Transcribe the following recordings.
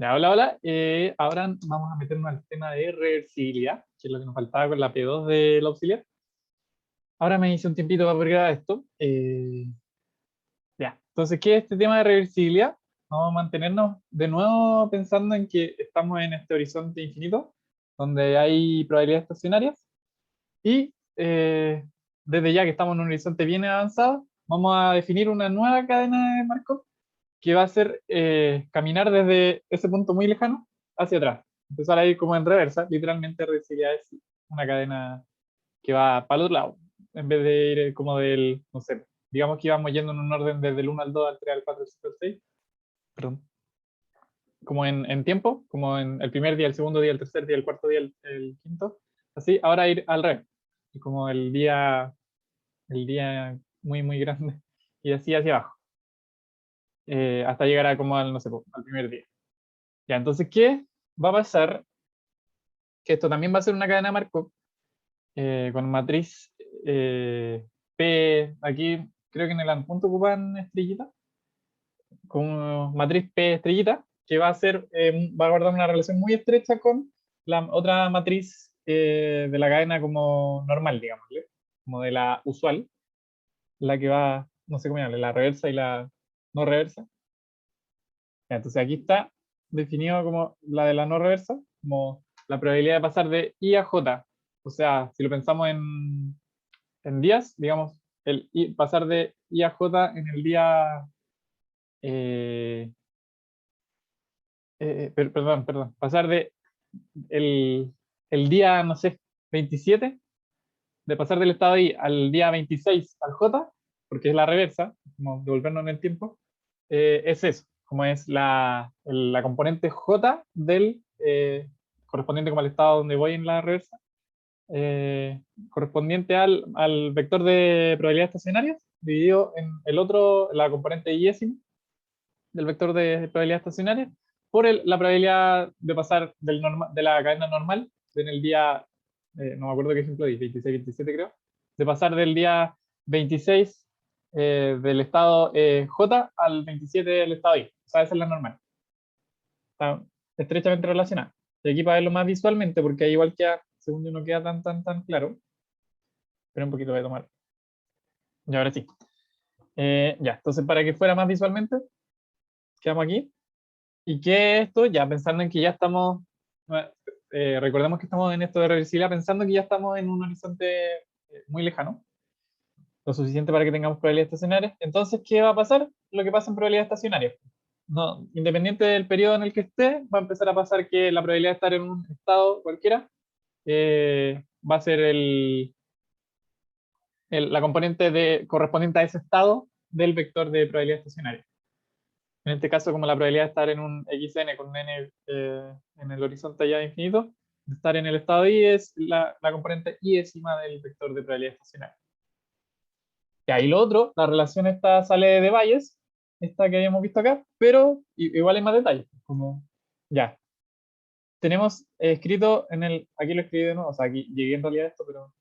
Ya, hola, hola. Ahora vamos a meternos al tema de reversibilidad, que es lo que nos faltaba con la P2 del auxiliar. Ahora me hice un tiempito para grabar esto. Ya, entonces, ¿qué es este tema de reversibilidad? Vamos a mantenernos de nuevo pensando en que estamos en este horizonte infinito, donde hay probabilidades estacionarias, y desde ya que estamos en un horizonte bien avanzado, vamos a definir una nueva cadena de Markov que va a ser caminar desde ese punto muy lejano hacia atrás. Empezar a ir como en reversa, literalmente reversibilidad es una cadena que va para el otro lado, en vez de ir como del, no sé, digamos que íbamos yendo en un orden desde el 1 al 2 al 3 al 4 al 5 al 6, perdón, como en tiempo, como en el primer día, el segundo día, el tercer día, el cuarto día, el quinto, así, ahora ir al revés, como el día muy, muy grande, y así hacia abajo, hasta llegar a como al, no sé, al primer día. Ya, entonces, ¿qué va a pasar? Que esto también va a ser una cadena Markov con matriz P, aquí creo que en el punto ocupan estrellita, con matriz P estrellita, que va a ser, va a guardar una relación muy estrecha con la otra matriz de la cadena como normal, digámosle, como de la usual, la que va, no sé cómo llamarle, la reversa y la no reversa. Ya, entonces aquí está definido como la de la no reversa, como la probabilidad de pasar de I a J. O sea, si lo pensamos en días, digamos, pasar de I a J en el día, eh, perdón, pasar de el día, no sé, 27, de pasar del estado I al día 26 al J, porque es la reversa, como devolvernos en el tiempo, es eso, como es la componente J del correspondiente como al estado donde voy en la reversa, correspondiente al vector de probabilidades estacionarias, dividido en el otro, la componente yésima del vector de probabilidades estacionarias, por la probabilidad de pasar de la cadena normal en el día, no me acuerdo qué ejemplo di, 26, 27 creo, de pasar del día 26 del estado J al 27 del estado I. O sea, esa es la normal. Está estrechamente relacionada. Y aquí para verlo más visualmente, porque ahí igual queda, según yo, no queda tan claro. Pero un poquito voy a tomar. Y ahora sí. Ya, entonces para que fuera más visualmente, quedamos aquí. ¿Y qué es esto? Ya pensando en que ya estamos, recordemos que estamos en esto de reversibilidad, pensando que ya estamos en un horizonte muy lejano, lo suficiente para que tengamos probabilidades estacionarias. Entonces, ¿qué va a pasar? Lo que pasa en probabilidades estacionarias. No, independiente del periodo en el que esté, va a empezar a pasar que la probabilidad de estar en un estado cualquiera va a ser la componente correspondiente a ese estado del vector de probabilidad estacionaria. En este caso, como la probabilidad de estar en un xn con un n en el horizonte ya infinito, de estar en el estado i es la componente i-ésima del vector de probabilidad estacionaria. Y ahí lo otro, la relación esta sale de Bayes, esta que habíamos visto acá, pero igual hay más detalles. Como, ya, tenemos escrito aquí lo escribí de nuevo, o sea, aquí llegué en realidad a esto, pero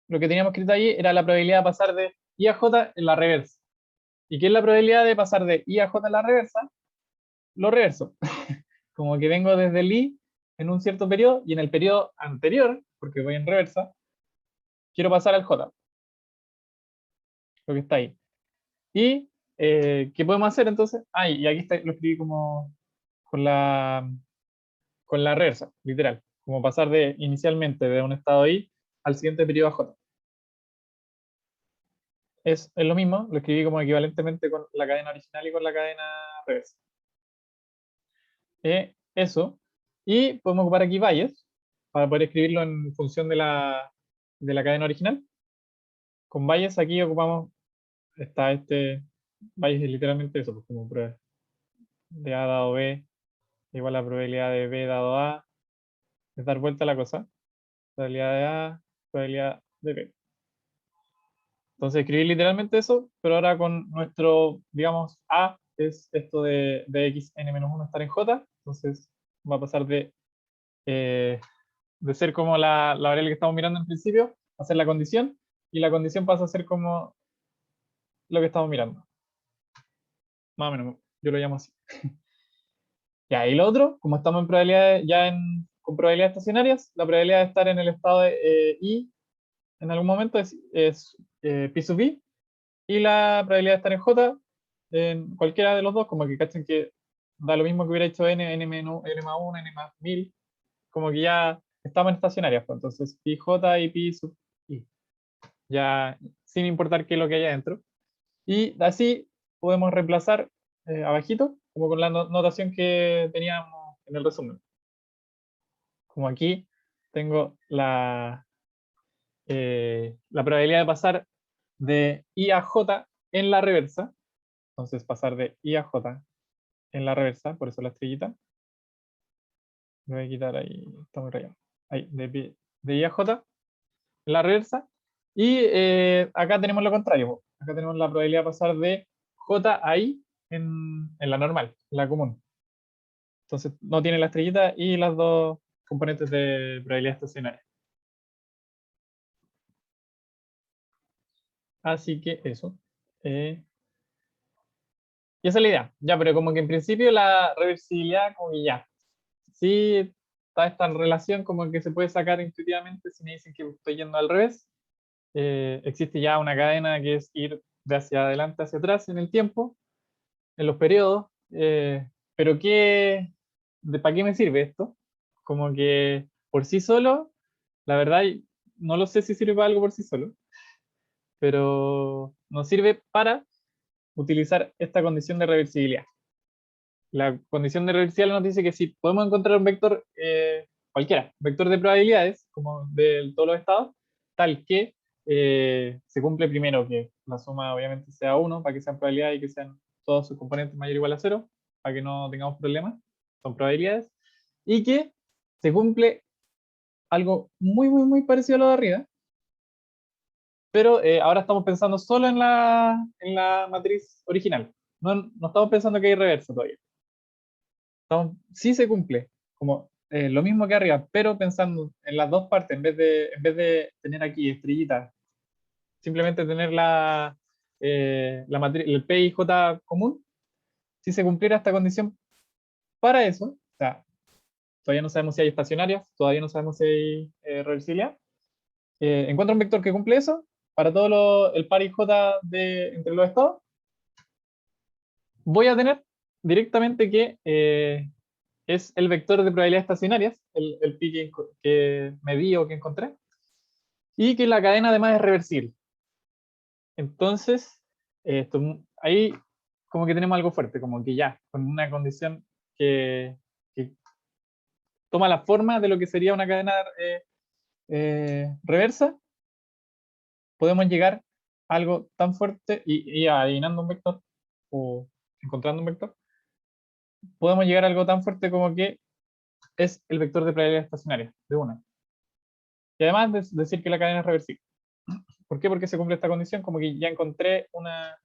lo que teníamos escrito ahí era la probabilidad de pasar de i a j en la reversa. ¿Y qué es la probabilidad de pasar de i a j en la reversa? Lo reverso. Como que vengo desde el i en un cierto periodo y en el periodo anterior, porque voy en reversa, quiero pasar al j, lo que está ahí. ¿Y qué podemos hacer entonces? Ah, y aquí está, lo escribí como con con la reversa, literal. Como pasar inicialmente de un estado i al siguiente periodo a j. Es lo mismo, lo escribí como equivalentemente con la cadena original y con la cadena reversa. Eso. Y podemos ocupar aquí Bayes para poder escribirlo en función de la cadena original. Con Bayes aquí ocupamos, está Bayes es literalmente eso, pues como prueba de A dado B igual a la probabilidad de B dado A, es dar vuelta a la cosa. Probabilidad de A, probabilidad de B. Entonces escribir literalmente eso, pero ahora con nuestro, digamos, A es esto de x n-1 estar en J, entonces va a pasar eh, de ser como la variable que estamos mirando en principio, a ser la condición, y la condición pasa a ser como lo que estamos mirando. Más o menos, yo lo llamo así. Ya, y lo otro, como estamos en probabilidades, con probabilidades estacionarias, la probabilidad de estar en el estado de I en algún momento es pi sub i, y la probabilidad de estar en J en cualquiera de los dos, como que cachen que da lo mismo que hubiera hecho n más 1, n más 1000, como que ya estamos en estacionarias, pues, entonces pi j y pi sub i, ya sin importar qué es lo que haya dentro. Y así podemos reemplazar abajito, como con la notación que teníamos en el resumen. Como aquí tengo la probabilidad de pasar de I a J en la reversa. Entonces pasar de I a J en la reversa, por eso la estrellita. Me voy a quitar ahí, está muy rayado. Ahí, de I a J en la reversa. Y acá tenemos lo contrario. Acá tenemos la probabilidad de pasar de J a I en la normal, en la común. Entonces no tiene la estrellita y las dos componentes de probabilidad estacionaria. Así que eso. Y esa es la idea. Ya, pero como que en principio la reversibilidad, como que ya. Sí, está esta relación como que se puede sacar intuitivamente si me dicen que estoy yendo al revés. Existe ya una cadena que es ir de hacia adelante hacia atrás en el tiempo, en los periodos. Pero ¿para qué me sirve esto? Como que por sí solo, la verdad, no lo sé si sirve para algo por sí solo, pero nos sirve para utilizar esta condición de reversibilidad. La condición de reversibilidad nos dice que si podemos encontrar un vector cualquiera, vector de probabilidades, como de todos los estados, tal que se cumple primero que la suma obviamente sea 1 para que sean probabilidades y que sean todos sus componentes mayor o igual a 0, para que no tengamos problemas, son probabilidades, y que se cumple algo muy, muy, muy parecido a lo de arriba, pero ahora estamos pensando solo en la matriz original. No, no estamos pensando que hay reverso todavía. Sí se cumple, como lo mismo que arriba, pero pensando en las dos partes, en vez de tener aquí estrellitas, simplemente tener la matriz, el P y J común, si se cumpliera esta condición para eso, o sea, todavía no sabemos si hay estacionarias, todavía no sabemos si hay reversibilidad, encuentro un vector que cumple eso, para todo el par y J entre los estados, voy a tener directamente que es el vector de probabilidades estacionarias, el pi que medí o que encontré, y que la cadena además es reversible. Entonces, ahí como que tenemos algo fuerte, como que ya, con una condición que toma la forma de lo que sería una cadena reversa, podemos llegar a algo tan fuerte y adivinando un vector o encontrando un vector, podemos llegar a algo tan fuerte como que es el vector de probabilidad estacionaria de una. Y además decir que la cadena es reversible. ¿Por qué? Porque se cumple esta condición, como que ya encontré una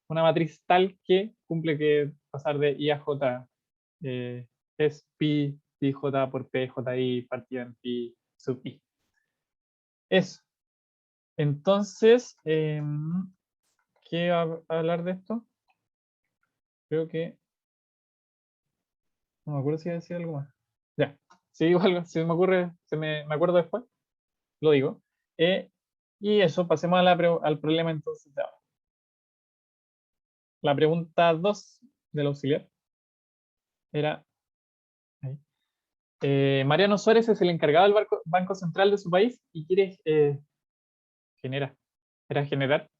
matriz tal que cumple que pasar de I a J es pi J por P J I partido en pi sub I. Eso. Entonces, ¿qué va a hablar de esto? Creo que no me acuerdo si iba a decir algo más. Ya, si digo algo, si me ocurre, me acuerdo después, lo digo. Y eso, pasemos al problema entonces de ahora. La pregunta 2 del auxiliar era, ahí. Mariano Suárez es el encargado del Banco Central de su país y quiere genera, era generar,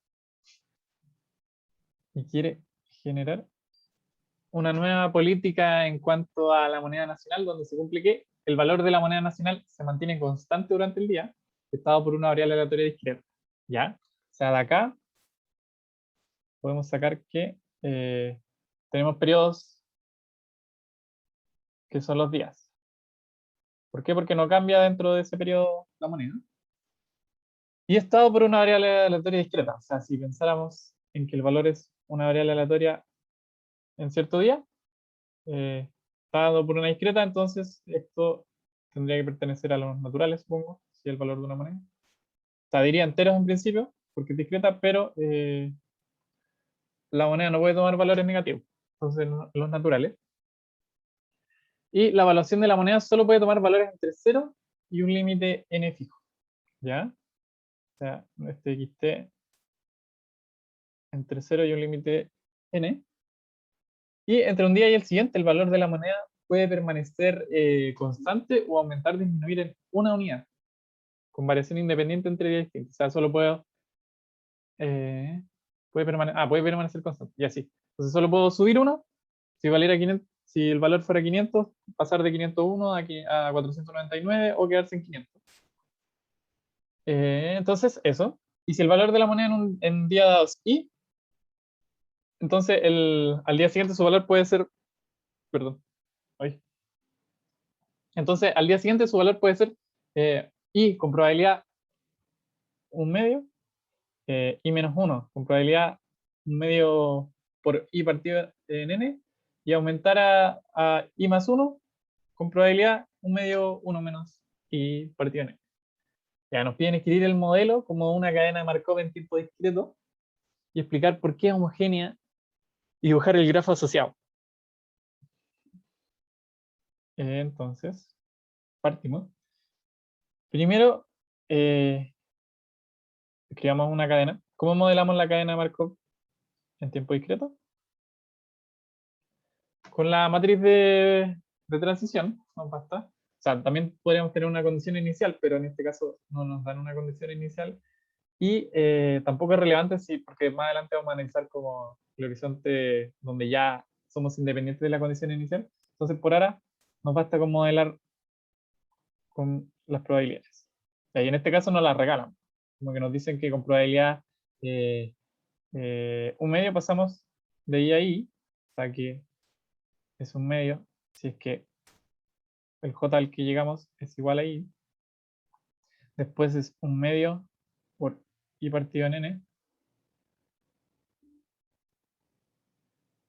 y quiere generar una nueva política en cuanto a la moneda nacional, donde se cumple que el valor de la moneda nacional se mantiene constante durante el día, estado por una variable aleatoria discreta. ¿Ya? O sea, de acá podemos sacar que tenemos periodos que son los días. ¿Por qué? Porque no cambia dentro de ese periodo la moneda. Y estado por una variable aleatoria discreta. O sea, si pensáramos en que el valor es una variable aleatoria en cierto día, está dado por una discreta, entonces esto tendría que pertenecer a los naturales, supongo, si es el valor de una moneda. O sea, diría enteros en principio, porque es discreta, pero la moneda no puede tomar valores negativos. Entonces, los naturales. Y la evaluación de la moneda solo puede tomar valores entre 0 y un límite n fijo. ¿Ya? O sea, este xt entre 0 y un límite n. Y entre un día y el siguiente, el valor de la moneda puede permanecer constante o aumentar, disminuir en una unidad, con variación independiente entre días distintos. O sea, solo puede permanecer constante, y así. Entonces solo puedo subir uno, si valiera 500, si el valor fuera 500, pasar de 501 a 499 o quedarse en 500. Entonces, eso. Y si el valor de la moneda en día dado es i, entonces al día siguiente su valor puede ser, perdón, ay. Entonces al día siguiente su valor puede ser i con probabilidad un medio, i menos 1 con probabilidad un medio por i partido en n, y aumentar a i más 1 con probabilidad un medio 1 menos i partido en n. Ya nos piden escribir el modelo como una cadena de Markov en tiempo discreto y explicar por qué es homogénea y dibujar el grafo asociado. Entonces, partimos. Primero, escribamos una cadena. ¿Cómo modelamos la cadena de Markov en tiempo discreto? Con la matriz de transición, nos basta. O sea, también podríamos tener una condición inicial, pero en este caso no nos dan una condición inicial. Y tampoco es relevante porque más adelante vamos a analizar como el horizonte donde ya somos independientes de la condición inicial. Entonces, por ahora, nos basta con modelar con las probabilidades. Y en este caso nos las regalan. Como que nos dicen que con probabilidad eh, un medio pasamos de I a I, o sea que es un medio, si es que el J al que llegamos es igual a I. Después es un medio por I partido en N.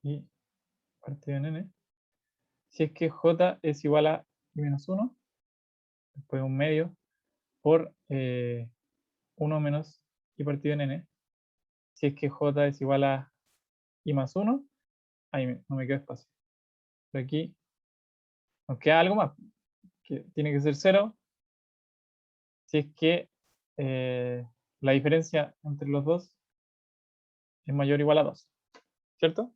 I partido en N. Si es que J es igual a I menos 1, después un medio por 1 menos I partido en N. Si es que J es igual a I más 1, ahí no me queda espacio. De aquí nos queda algo más, que tiene que ser 0 si es que la diferencia entre los dos es mayor o igual a 2, ¿cierto?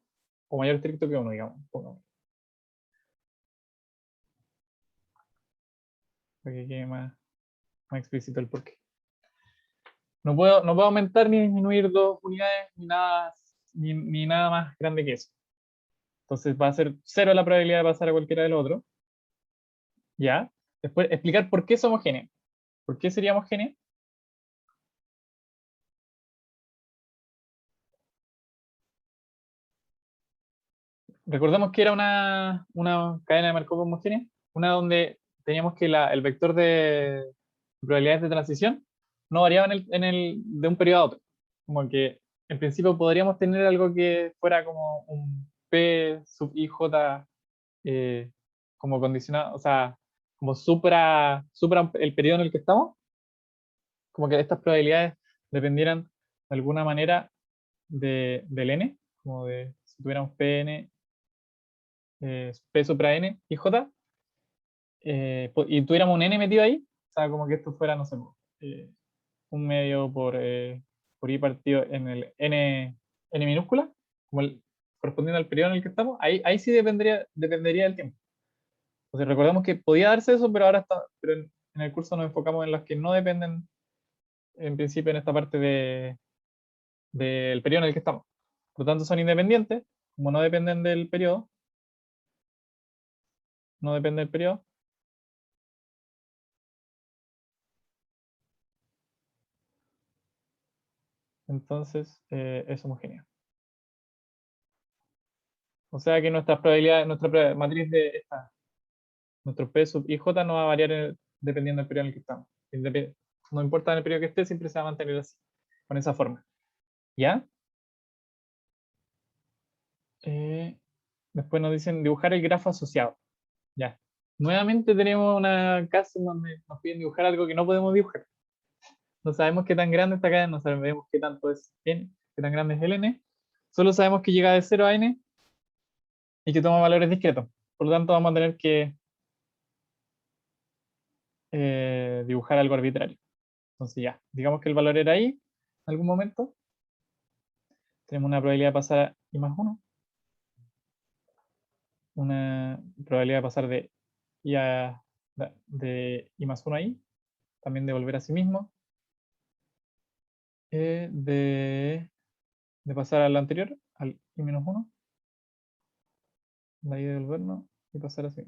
O mayor estricto que 1, digamos. Pongamos, para que quede más explícito el porqué. No puedo aumentar ni disminuir 2 unidades ni nada más grande que eso. Entonces va a ser 0 la probabilidad de pasar a cualquiera de los otros. ¿Ya? Después explicar por qué es homogénea. ¿Por qué sería homogénea? Recordemos que era una cadena de Markov homogénea, una donde teníamos que el vector de probabilidades de transición no variaba de un periodo a otro. Como que en principio podríamos tener algo que fuera como un P sub IJ eh, como condicionado, o sea, como supra el periodo en el que estamos, como que estas probabilidades dependieran de alguna manera del n, como de si tuviéramos Pn, P supra n y j, y tuviéramos un n metido ahí, o sea, como que esto fuera, no sé, eh, un medio por i partido en el n minúscula, como correspondiendo al periodo en el que estamos, ahí sí dependería del tiempo. Entonces recordemos que podía darse eso, pero pero en el curso nos enfocamos en las que no dependen, en principio, en esta parte del periodo en el que estamos. Por lo tanto, son independientes, como no dependen del periodo, no depende del periodo, entonces es homogéneo. O sea que nuestra matriz de nuestro P sub IJ no va a variar dependiendo del periodo en el que estamos. No importa en el periodo que esté, siempre se va a mantener así, con esa forma. ¿Ya? Eh, Después nos dicen dibujar el grafo asociado. Ya. Nuevamente tenemos una casa en donde nos piden dibujar algo que no podemos dibujar. No sabemos qué tan grande está acá, no sabemos qué tanto es n, qué tan grande es el n. Solo sabemos que llega de 0 a n y que toma valores discretos. Por lo tanto, vamos a tener que dibujar algo arbitrario. Entonces ya, digamos que el valor era I en algún momento. Tenemos una probabilidad de pasar a I más 1. Una probabilidad de pasar de I más 1 a I. También de volver a sí mismo. De pasar al anterior, al I menos 1. De ahí devolvernos y pasar así.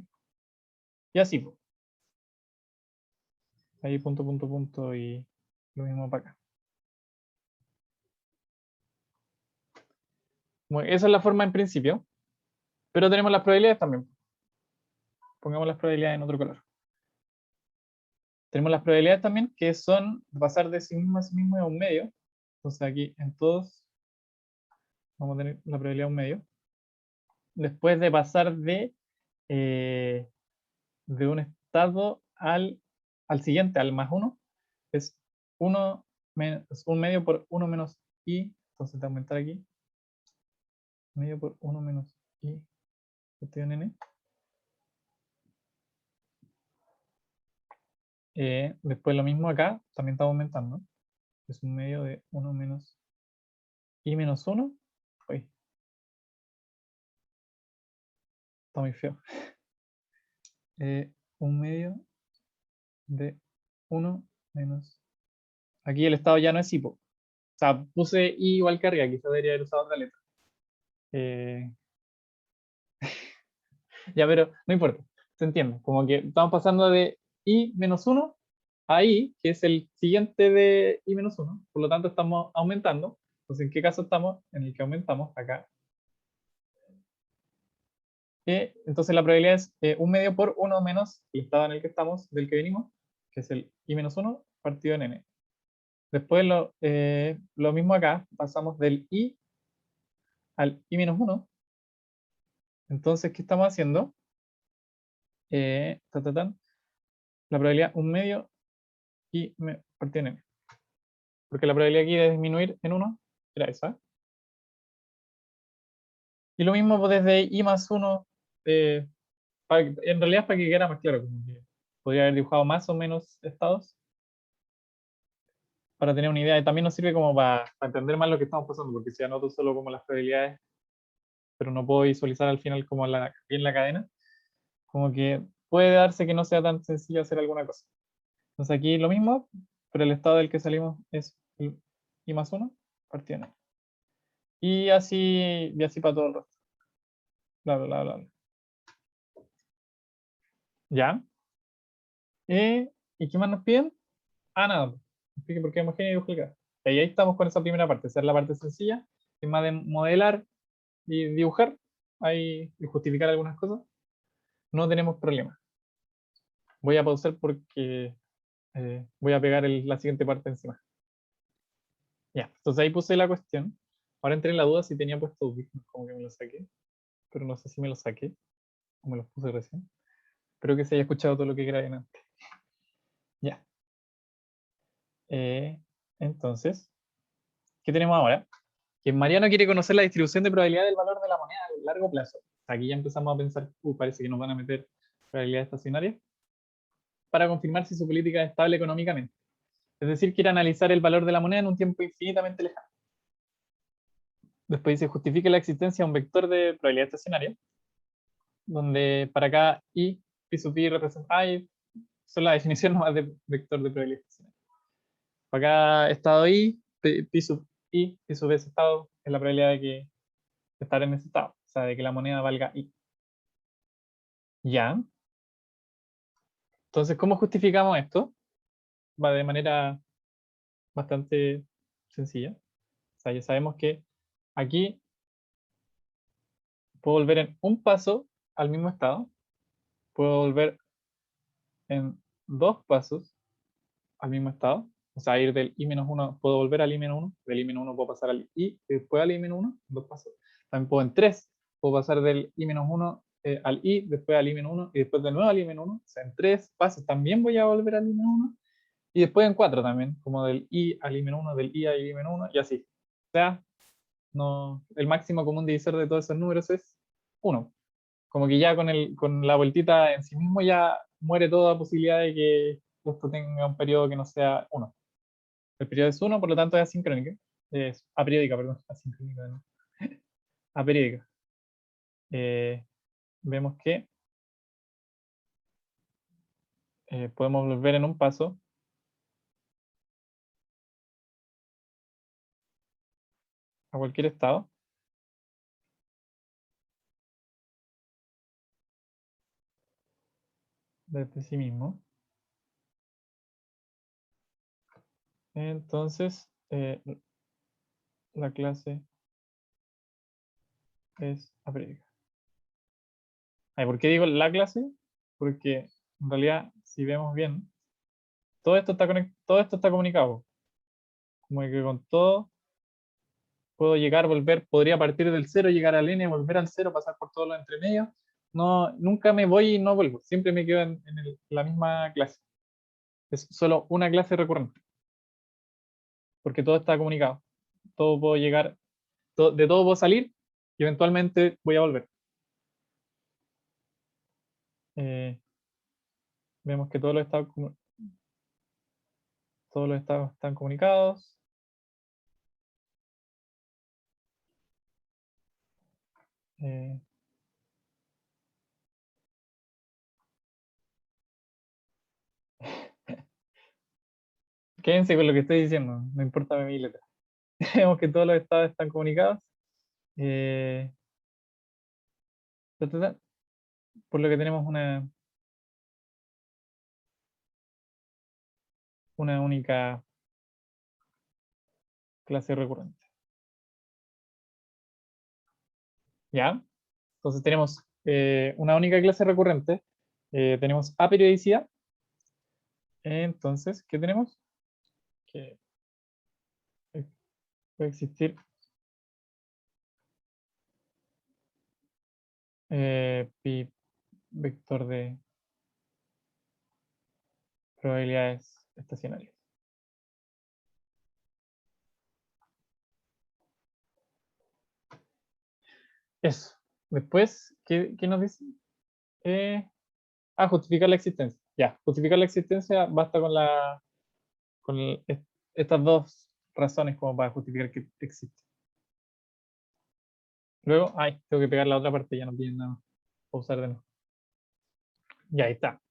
Y así, pues. Ahí punto, punto, punto y lo mismo para acá. Bueno, esa es la forma en principio. Pero tenemos las probabilidades también. Pongamos las probabilidades en otro color. Tenemos las probabilidades también que son pasar de sí mismo a sí mismo a un medio. Entonces aquí en todos vamos a tener la probabilidad de un medio. Después de pasar de un estado al siguiente, al más 1, es 1 es un medio por 1 menos I. Entonces de aumentar aquí. Medio por 1 menos I. Cuestión N. Después lo mismo acá, también está aumentando. Es un medio de 1 menos I menos 1. Uy, está muy feo. Un medio de 1 menos. Aquí el estado ya no es I, po. O sea, puse I igual que arriba, quizá debería haber usado otra letra. Ya, pero no importa, se entiende. Como que estamos pasando de I menos 1 a I, que es el siguiente de I menos 1. Por lo tanto, estamos aumentando. Entonces, ¿en qué caso estamos? En el que aumentamos acá. Entonces, la probabilidad es 1 medio por 1 menos el estado en el que estamos, del que venimos, que es el I menos 1 partido en N. Después lo mismo acá, pasamos del I al I menos 1. Entonces, ¿qué estamos haciendo? La probabilidad 1 medio I partido en N. Porque la probabilidad aquí de disminuir en 1 era esa. Y lo mismo pues, desde I más 1, en realidad es para que quede más claro, como que podría haber dibujado más o menos estados para tener una idea. Y también nos sirve como para entender más lo que estamos pasando, porque si anoto solo como las probabilidades, pero no puedo visualizar al final como bien la cadena, como que puede darse que no sea tan sencillo hacer alguna cosa. Entonces aquí lo mismo, pero el estado del que salimos es I más 1 partido en N. Y así para todo el resto. Bla, bla, bla, bla. ¿Ya? ¿Y qué más nos piden? Ah, nada. Explique por qué homogéneo y duplicado. Y ahí estamos con esa primera parte. Esa es la parte sencilla, que es más de modelar y dibujar ahí, y justificar algunas cosas. No tenemos problema. Voy a pausar porque voy a pegar la siguiente parte encima. Ya, entonces ahí puse la cuestión. Ahora entré en la duda si tenía puesto audífonos, como que me lo saqué. Pero no sé si me lo saqué o me los puse recién. Espero que se haya escuchado todo lo que grabé antes. Ya. Entonces, ¿qué tenemos ahora? Que Mariano quiere conocer la distribución de probabilidad del valor de la moneda a largo plazo. Aquí ya empezamos a pensar, parece que nos van a meter probabilidad estacionaria, para confirmar si su política es estable económicamente. Es decir, quiere analizar el valor de la moneda en un tiempo infinitamente lejano. Después dice, justifique la existencia de un vector de probabilidad estacionaria, donde para cada i, pi sub i representa, son la definición nomás de vector de probabilidad estacionaria. Para cada estado i, pi sub i, pi sub ese estado, es la probabilidad de estar en ese estado, o sea, de que la moneda valga i. Ya. Entonces, ¿cómo justificamos esto? Va de manera bastante sencilla. O sea, ya sabemos que aquí puedo volver en un paso al mismo estado. Puedo volver en dos pasos al mismo estado. O sea, ir del i-1, puedo volver al i-1, del i-1 puedo pasar al i, y después al i-1, dos pasos. También puedo en tres, puedo pasar del i-1 al i, después al i-1 y después de nuevo al i-1. O sea, en tres pasos también voy a volver al i-1. Y después en 4 también, como del i al i-1, del i al i-1 y así. O sea, no, el máximo común divisor de todos esos números es 1. Como que ya con la vueltita en sí mismo ya muere toda posibilidad esto tenga un periodo que no sea 1. El periodo es 1, por lo tanto es asincrónica. Es aperiódica, perdón. Asincrónica, ¿no? Aperiódica. Vemos que podemos volver en un paso a cualquier estado. Desde sí mismo. Entonces, la clase es aperiódica. ¿Por qué digo la clase? Porque en realidad, si vemos bien, todo esto está comunicado. Como que con todo puedo llegar, volver, podría partir del 0, llegar al n, volver al 0, pasar por todos los entremedios. No, nunca me voy y no vuelvo. Siempre me quedo en la misma clase. Es solo una clase recurrente. Porque todo está comunicado. Todo puedo llegar, de todo puedo salir y eventualmente voy a volver. Vemos que todos los estados están comunicados. Eh, Quédense con lo que estoy diciendo, no importa mi letra. Vemos que todos los estados están comunicados. Eh, por lo que tenemos una única clase recurrente. ¿Ya? Entonces tenemos una única clase recurrente. Tenemos aperiodicidad. Entonces, ¿qué tenemos? Que puede existir pi vector de probabilidades estacionarias. Eso. Después, ¿qué nos dice? Justificar la existencia. Ya, justificar la existencia basta con estas dos razones como para justificar que existe. Luego, tengo que pegar la otra parte, ya no tiene nada más. Pausar de nuevo. Ya, ahí está.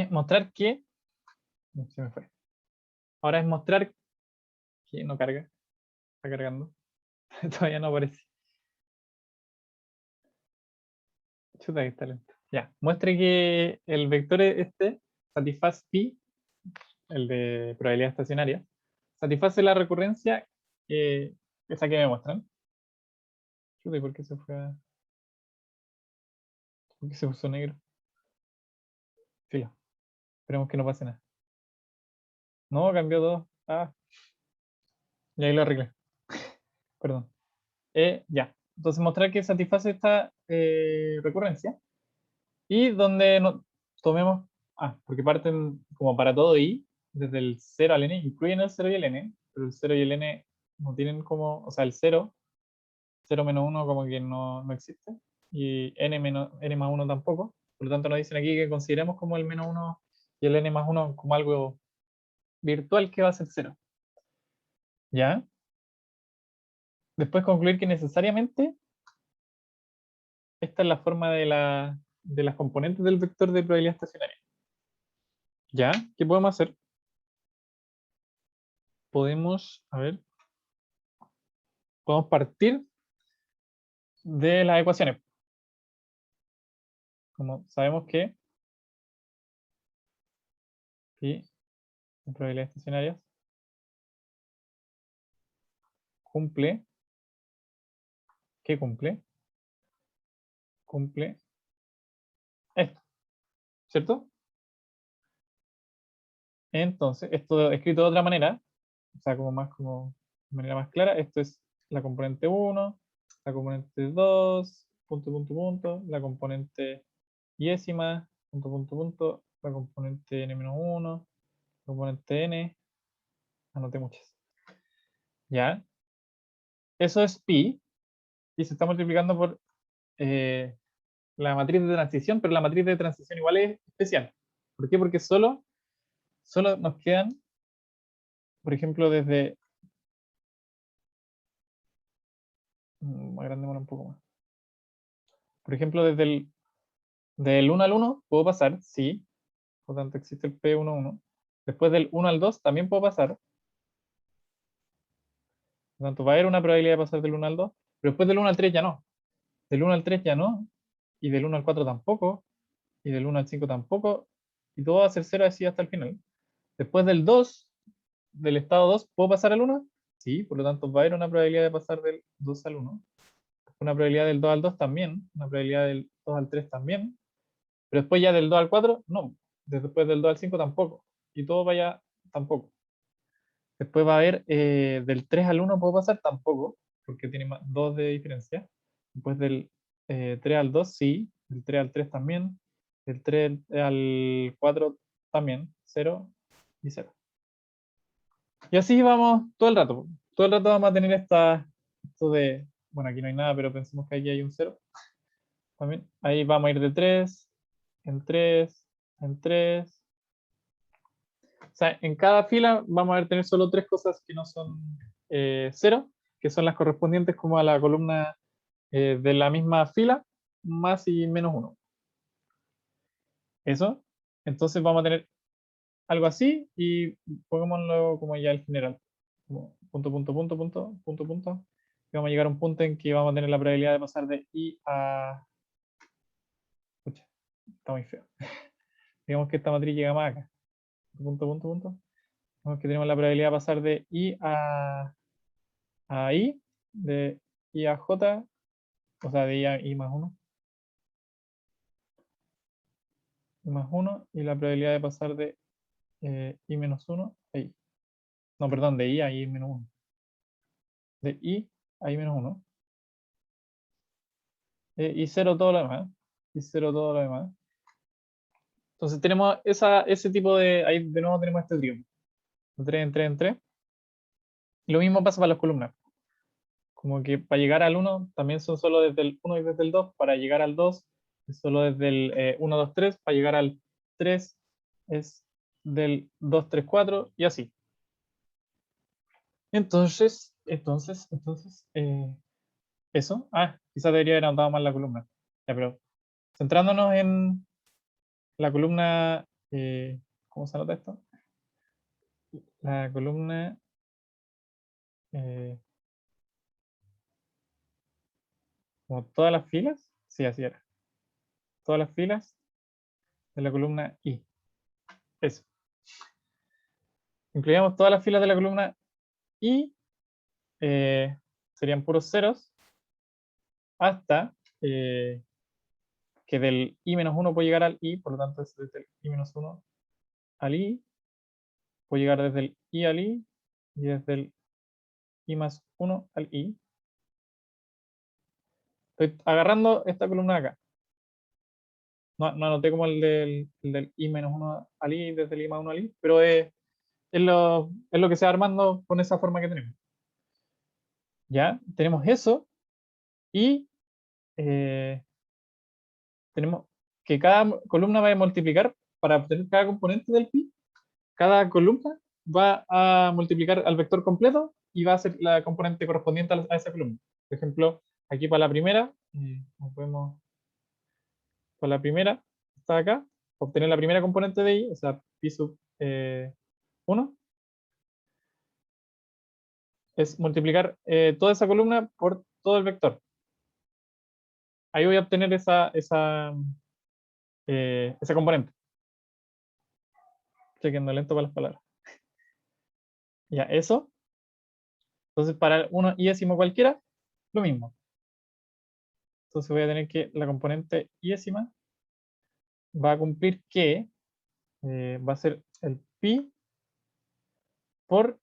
Mostrar que... No, se me fue. Ahora es mostrar que no carga. Está cargando. Todavía no aparece. Chuta que está lento. Ya, muestre que el vector este satisface pi, el de probabilidad estacionaria, satisface la recurrencia esa que me muestran. Chuta, ¿y por qué se fue ¿Por qué se puso negro? Filo. Esperemos que no pase nada. No, cambió todo. Y ahí lo arreglé. Perdón. Ya. Entonces mostrar que satisface esta recurrencia. Y donde tomemos, porque parten como para todo i, desde el 0 al n, incluyen el 0 y el n, pero el 0 y el n no tienen como, o sea, el 0, 0 menos 1 como que no existe, y n más 1 tampoco, por lo tanto nos dicen aquí que consideremos como el menos 1 y el n más 1 como algo virtual que va a ser 0. ¿Ya? Después concluir que necesariamente esta es la forma de las componentes del vector de probabilidad estacionaria. ¿Ya? ¿Qué podemos hacer? Podemos partir de las ecuaciones. Como sabemos que pi de probabilidades estacionarias cumple, ¿qué cumple? Cumple esto, ¿cierto? Entonces, esto escrito de otra manera, o sea, como de manera más clara, esto es la componente 1, la componente 2, punto, punto, punto, la componente décima, punto, punto, punto, la componente n-1, la componente n, anoté muchas. ¿Ya? Eso es pi, y se está multiplicando por la matriz de transición, pero la matriz de transición igual es especial, ¿Por qué? Porque solo nos quedan, por ejemplo, desde... Más grande, un poco más. Por ejemplo, del 1 al 1 puedo pasar, sí. Por lo tanto, existe el P11. Después del 1 al 2 también puedo pasar. Por lo tanto, va a haber una probabilidad de pasar del 1 al 2. Pero después del 1 al 3 ya no. Del 1 al 3 ya no. Y del 1 al 4 tampoco. Y del 1 al 5 tampoco. Y todo va a ser 0 así hasta el final. Después del 2, del estado 2, ¿puedo pasar al 1? Sí, por lo tanto va a haber una probabilidad de pasar del 2 al 1. Una probabilidad del 2 al 2 también. Una probabilidad del 2 al 3 también. Pero después ya del 2 al 4, no. Después del 2 al 5 tampoco. Y todo vaya tampoco. Después va a haber del 3 al 1 puedo pasar tampoco, porque tiene 2 de diferencia. Después del 3 al 2 sí, del 3 al 3 también, del 3 al 4 también, 0 y 0. Y así vamos todo el rato. Todo el rato vamos a tener esto de, bueno, aquí no hay nada, pero pensemos que aquí hay un 0. También, ahí vamos a ir de 3, en 3, en 3. O sea, en cada fila vamos a tener solo 3 cosas que no son 0, que son las correspondientes como a la columna de la misma fila, más y menos 1. Eso. Entonces vamos a tener algo así y pongámoslo como ya el general. Como punto, punto, punto, punto, punto, punto. Y vamos a llegar a un punto en que vamos a tener la probabilidad de pasar de I a... Escucha, está muy feo. Digamos que esta matriz llega más acá. Punto, punto, punto. Digamos que tenemos la probabilidad de pasar de I a I, de I a J, o sea, de I a I más 1. I más 1 y la probabilidad de pasar de I menos 1 a I. No, perdón, de I a I menos 1. De I a I menos 1. Y 0 todo lo demás. Y 0 todo lo demás. Entonces tenemos ese tipo de... Ahí de nuevo tenemos este trío. 3 en 3 en 3. Y lo mismo pasa para las columnas. Como que para llegar al 1 también son solo desde el 1 y desde el 2. Para llegar al 2 es solo desde el 1, 2, 3. Para llegar al 3 es del 2, 3, 4 y así. Entonces, eso. Quizás debería haber anotado más la columna. Ya, pero centrándonos en la columna, ¿cómo se anota esto? La columna, eh, como todas las filas, sí, así era. Todas las filas de la columna I. Eso. Incluíamos todas las filas de la columna I, serían puros ceros, hasta que del I menos 1 puede llegar al I, por lo tanto es desde el I menos 1 al I, puede llegar desde el I al I, y desde el I más 1 al I. Estoy agarrando esta columna de acá. No anoté como el del I menos 1 al I, desde el I más 1 al I, pero es lo que se va armando con esa forma que tenemos. Ya, tenemos eso y tenemos que cada columna va a multiplicar para obtener cada componente del pi. Cada columna va a multiplicar al vector completo y va a ser la componente correspondiente a esa columna. Por ejemplo, aquí para la primera, podemos, para la primera, está acá, obtener la primera componente de i, o sea, pi sub 1, es multiplicar toda esa columna por todo el vector. Ahí voy a obtener esa componente. Estoy quedando lento para las palabras. Ya, eso. Entonces, para un iésimo cualquiera, lo mismo. Entonces voy a tener que la componente iésima va a cumplir que va a ser el pi por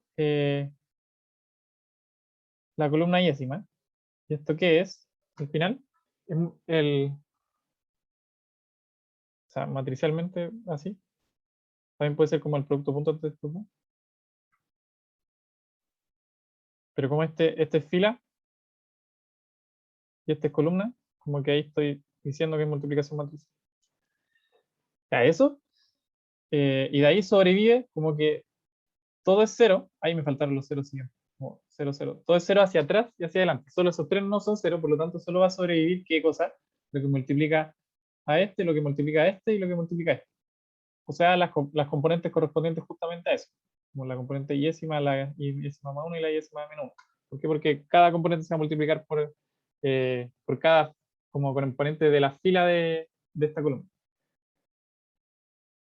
la columna iésima. ¿Y esto qué es? Al final, o sea, matricialmente así. También puede ser como el producto punto antes del punto. Pero como este es fila y este es columna, como que ahí estoy diciendo que es multiplicación matricial. Ya, eso. Y de ahí sobrevive como que todo es cero. Ahí me faltaron los ceros siguientes. Como 0, 0. Todo es cero hacia atrás y hacia adelante. Solo esos tres no son cero, por lo tanto solo va a sobrevivir ¿qué cosa? Lo que multiplica a este, lo que multiplica a este y lo que multiplica a este. O sea, las componentes correspondientes justamente a eso. Como la componente yésima, la yésima más 1 y la yésima menos 1. ¿Por qué? Porque cada componente se va a multiplicar por cada como componente de la fila de esta columna.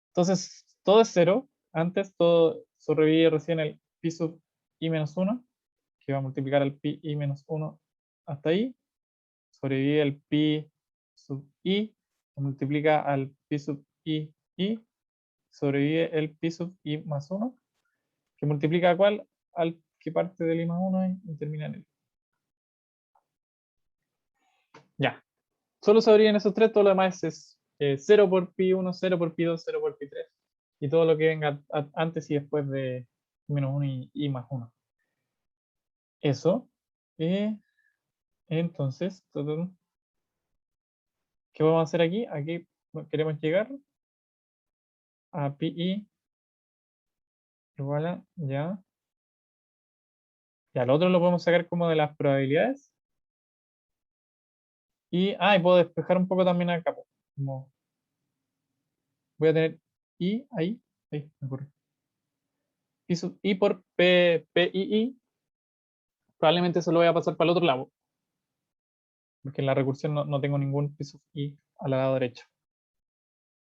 Entonces, todo es cero. Antes todo sobrevive recién el pi sub i menos 1, que va a multiplicar al pi i menos 1 hasta ahí. Sobrevive el pi sub i, que multiplica al pi sub i. Sobrevive el pi sub i más 1, que multiplica a cuál, al que parte del i más 1 y termina en el. Ya. Solo sobreviven esos tres, todo lo demás es 0 por pi 1, 0 por pi 2, 0 por pi 3. Y todo lo que venga antes y después de menos 1 y más 1. Eso. Entonces, ¿qué vamos a hacer aquí? Aquí queremos llegar a pi i igual a ya. Ya, el otro lo podemos sacar como de las probabilidades. Y puedo despejar un poco también acá. Como voy a tener i ahí me ocurre. I sub i por PII, probablemente eso lo voy a pasar para el otro lado, porque en la recursión no tengo ningún pi sub i al lado derecho.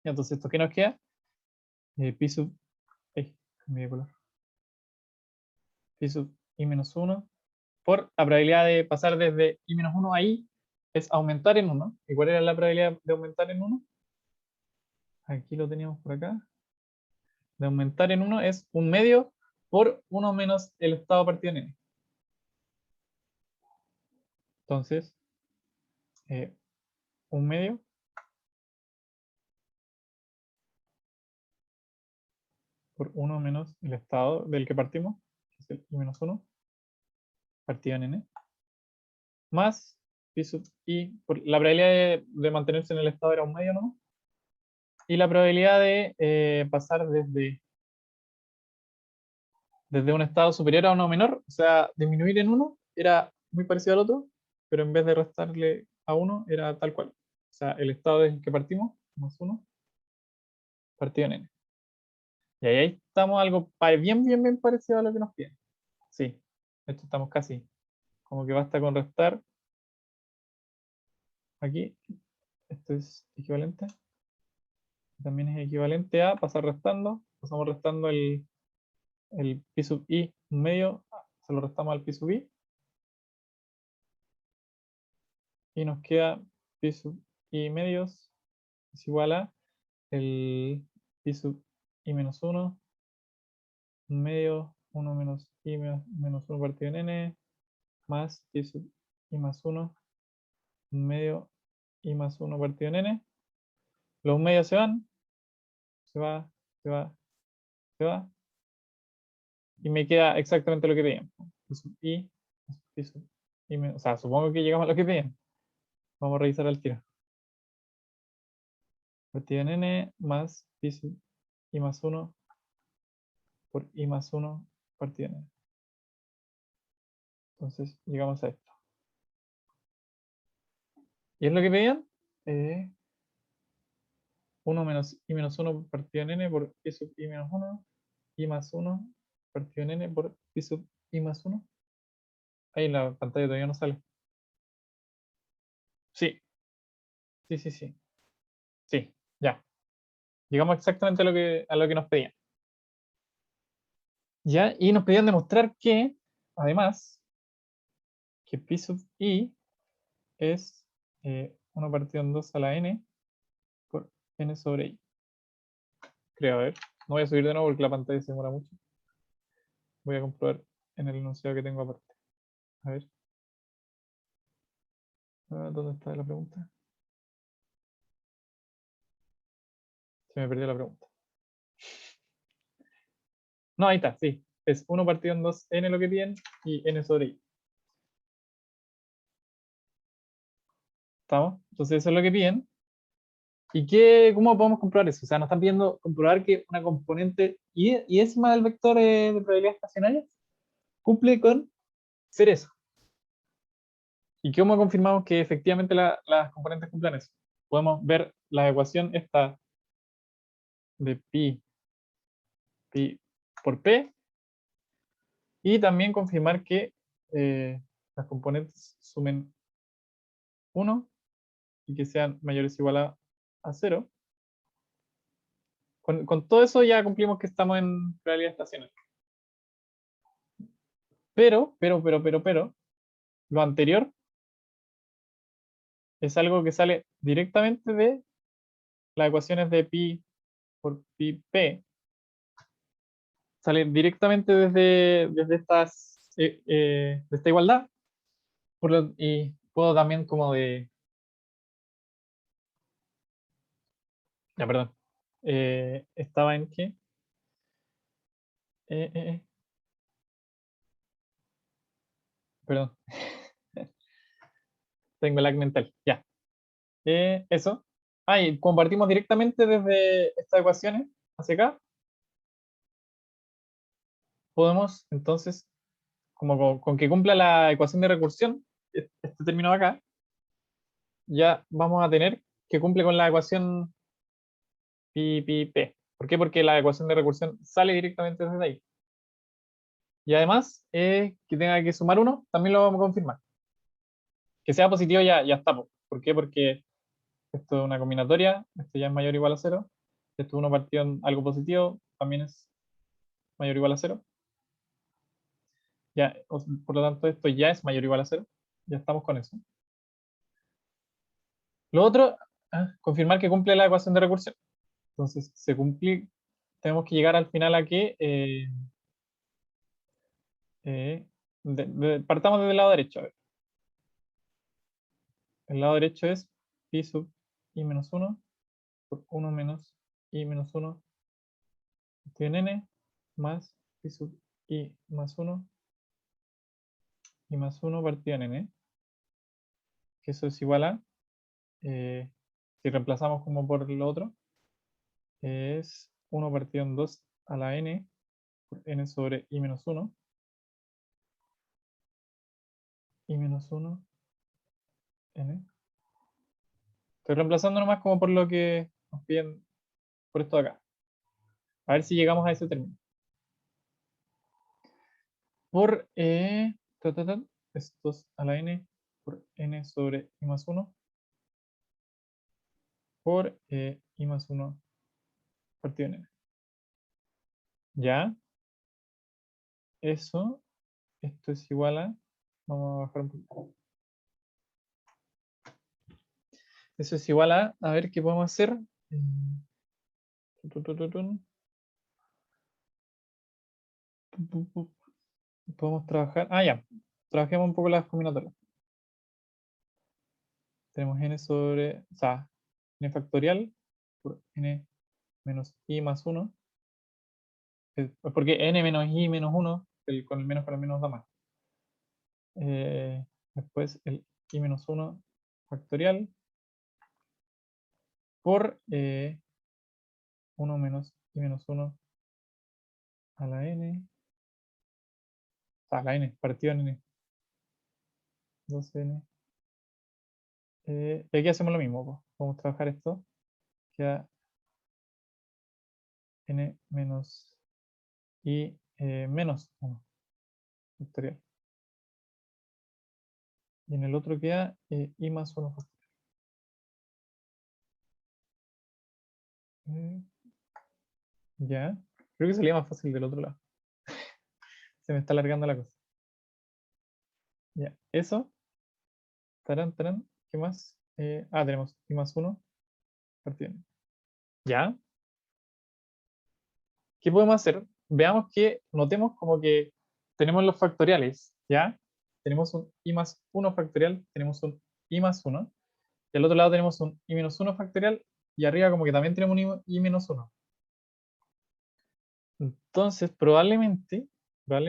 Y entonces, ¿esto qué nos queda? Pi sub, cambié de color. Pi sub i menos 1 por la probabilidad de pasar desde i menos 1 ahí es aumentar en 1. ¿Y cuál era la probabilidad de aumentar en 1? Aquí lo teníamos por acá. De aumentar en 1 es 1/2 por 1 menos el estado partido en n. Entonces, 1/2 por 1 menos el estado del que partimos, que es el i menos 1, partido en n, más pi sub i, por la probabilidad de mantenerse en el estado era 1/2, ¿no? Y la probabilidad de pasar desde un estado superior a uno menor, o sea, disminuir en 1, era muy parecido al otro, pero en vez de restarle a 1, era tal cual. O sea, el estado desde el que partimos, más 1, partido en n. Y ahí estamos algo bien parecido a lo que nos piden. Sí, esto estamos casi. Como que basta con restar. Aquí, esto es equivalente. También es equivalente a pasar restando. Pasamos restando el pi sub i medio, se lo restamos al pi sub i. Y nos queda pi sub i medios es igual a el pi sub i menos 1 medio 1 menos i menos 1 partido en n más pi sub i más 1 medio i más 1 partido en n. Los medios se van, se va, se va, se va. Y me queda exactamente lo que pedían. Pi sub i, pi sub i o sea, supongo que llegamos a lo que pedían. Vamos a revisar al tiro. Partido en n más pi sub i más 1 por i más 1 partido en n. Entonces llegamos a esto. ¿Y es lo que pedían? 1 menos i menos 1 partido en n por pi sub i menos 1, i más 1 partido en n por pi sub i más 1. Ahí en la pantalla todavía no sale. Sí, sí. Sí, ya. Llegamos exactamente a lo que nos pedían. ¿Ya? Y nos pedían demostrar que, además, que pi sub i es 1 partido en 2 a la n por n sobre i. Creo, a ver. No voy a subir de nuevo porque la pantalla se demora mucho. Voy a comprobar en el enunciado que tengo aparte. A ver. ¿Dónde está la pregunta? Se me perdió la pregunta. No, ahí está, sí. Es 1 partido en 2 n lo que piden y n sobre i. ¿Estamos? Entonces eso es lo que piden. ¿Cómo podemos comprobar eso? O sea, nos están pidiendo comprobar que una componente y esma del vector de probabilidad estacionaria cumple con ser eso. ¿Y cómo confirmamos que efectivamente las componentes cumplen eso? Podemos ver la ecuación esta de pi por p, y también confirmar que las componentes sumen 1 y que sean mayores o igual a 0. Con todo eso ya cumplimos que estamos en probabilidad estacionaria. Pero, lo anterior es algo que sale directamente de las ecuaciones de pi por pi p. Sale directamente desde de esta igualdad. Y puedo también como de... Ya, perdón. Estaba en que... eh, eh, eh, perdón. Tengo lag mental. Ya. Eso. Y compartimos directamente desde estas ecuaciones hacia acá. Podemos entonces, como con que cumpla la ecuación de recursión, este término de acá, ya vamos a tener que cumple con la ecuación pi p. ¿Por qué? Porque la ecuación de recursión sale directamente desde ahí. Y además, que tenga que sumar 1, también lo vamos a confirmar. Que sea positivo ya está. ¿Por qué? Porque esto es una combinatoria, esto ya es mayor o igual a 0. Esto es uno partido en algo positivo, también es mayor o igual a 0. Ya, por lo tanto, esto ya es mayor o igual a 0. Ya estamos con eso. Lo otro, confirmar que cumple la ecuación de recursión. Entonces, tenemos que llegar al final a que partamos desde el lado derecho. A ver. El lado derecho es pi sub i menos 1 por 1 menos i menos 1 tiene n más pi sub i más 1 y más 1 partido en n, que eso es igual a, si reemplazamos como por lo otro, es 1 partido en 2 a la n por n sobre i menos 1, i menos 1, n. Estoy reemplazando nomás como por lo que nos piden por esto de acá. A ver si llegamos a ese término. Por es 2 a la n por n sobre i más 1 por i más 1 partido en n. Ya, eso, esto es igual a, vamos a bajar un poco. Eso es igual a ver qué podemos hacer. Podemos trabajar, ya, trabajemos un poco las combinatorias. Tenemos n sobre, o sea, n factorial por n menos i más 1. Porque n menos i menos 1, con el menos con el menos da más. Después el i menos 1 factorial por 1 menos i menos 1 a la n, a la n, partido en n, 2n. Y aquí hacemos lo mismo, pues. Vamos a trabajar esto, queda n menos i menos 1 factorial. Y en el otro queda i más 1 factorial. Ya, creo que salía más fácil del otro lado. Se me está alargando la cosa. Ya, eso. Tarán, tarán. ¿Qué más? Tenemos i más 1 partido. Ya. ¿Qué podemos hacer? Veamos que, notemos como que tenemos los factoriales, ¿ya? Tenemos un i más 1 factorial, tenemos un i más 1. Y al otro lado tenemos un i menos 1 factorial. Y arriba como que también tenemos un i menos 1. Entonces, probablemente. No,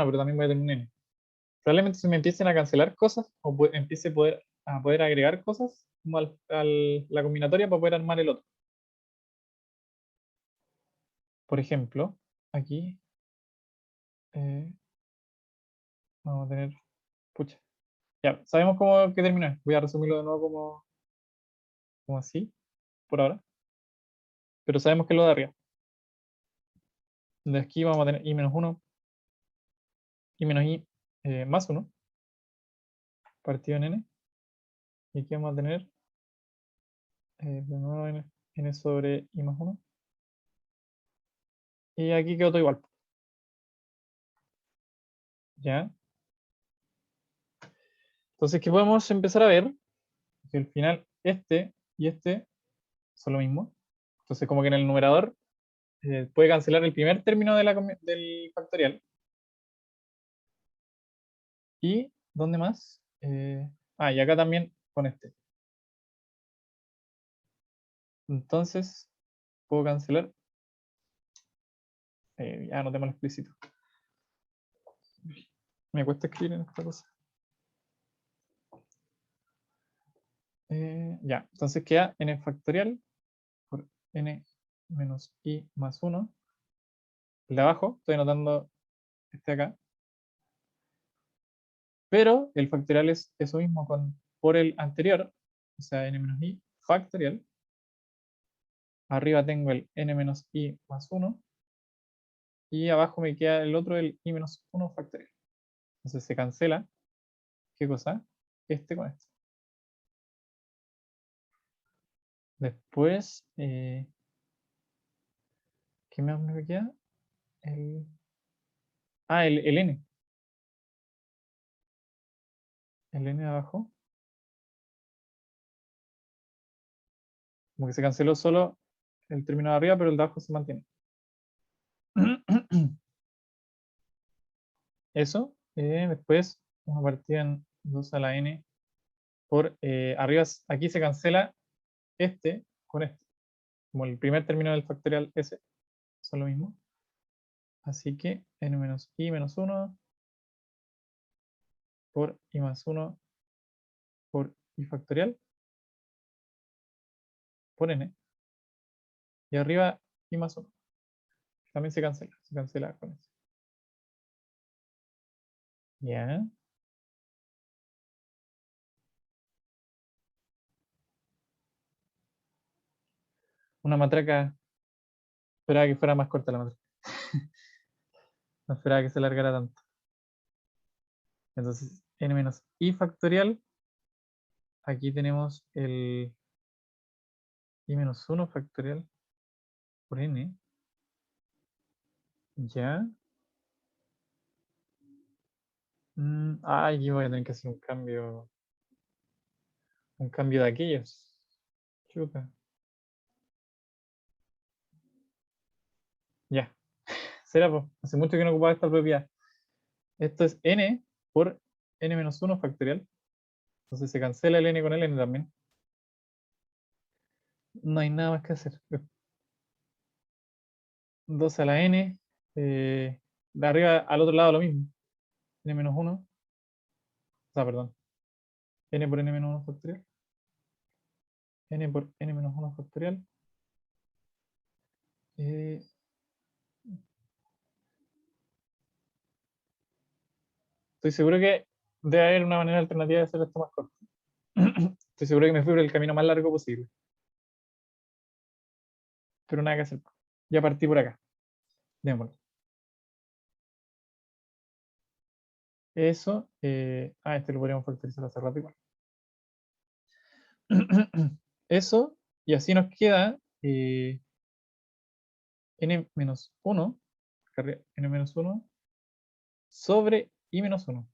pero también voy a tener un n. Probablemente se me empiecen a cancelar cosas o empiece a poder agregar cosas. como la combinatoria para poder armar el otro. Por ejemplo, aquí eh, vamos a tener, pucha, ya, sabemos cómo que terminar. Voy a resumirlo de nuevo como así, por ahora. Pero sabemos que es lo de arriba. De aquí vamos a tener i menos 1, i menos i más 1, partido en n. Y aquí vamos a tener de nuevo n sobre i más 1. Y aquí quedó todo igual. ¿Ya? Entonces, ¿qué podemos empezar a ver? Que al final este y este son lo mismo. Entonces, como que en el numerador puede cancelar el primer término del factorial. ¿Y dónde más? Y acá también con este. Entonces, puedo cancelar. Ya no tengo el explícito. Me cuesta escribir en esta cosa. Ya, entonces queda n factorial por n menos i más 1. El de abajo, estoy anotando este acá. Pero el factorial es eso mismo por el anterior, o sea, n menos i factorial. Arriba tengo el n menos i más 1. Y abajo me queda el otro, el i menos 1 factorial. Entonces se cancela, ¿qué cosa? Este con este. Después, ¿qué más me queda? El, el n. El n de abajo. Como que se canceló solo el término de arriba, pero el de abajo se mantiene. Eso. Después, una partida en 2 a la n por arriba. Aquí se cancela este con este. Como el primer término del factorial s. Son lo mismo. Así que n menos i menos 1 por i más 1 por i factorial por n. Y arriba i más 1. También se cancela con eso. Ya. Una matraca, esperaba que fuera más corta la matraca. No esperaba que se alargara tanto. Entonces, n menos i factorial. Aquí tenemos el i menos 1 factorial por n. Ya. Aquí voy a tener que hacer un cambio. Un cambio de aquellos. Chuta. Ya. Será, pues. Hace mucho que no ocupaba esta propiedad. Esto es n por n menos 1 factorial. Entonces se cancela el n con el n también. No hay nada más que hacer. 2 a la n. De arriba al otro lado lo mismo. N menos 1. O sea, perdón. N por n menos 1 factorial. N por n menos 1 factorial. Eh, Estoy seguro que debe haber una manera alternativa de hacer esto más corto. Estoy seguro que me fui por el camino más largo posible. Pero nada que hacer. Ya partí por acá. Démosle. Eso. Este lo podríamos factorizar hace rato igual. Eso. Y así nos queda n menos 1. N menos 1 sobre i menos 1.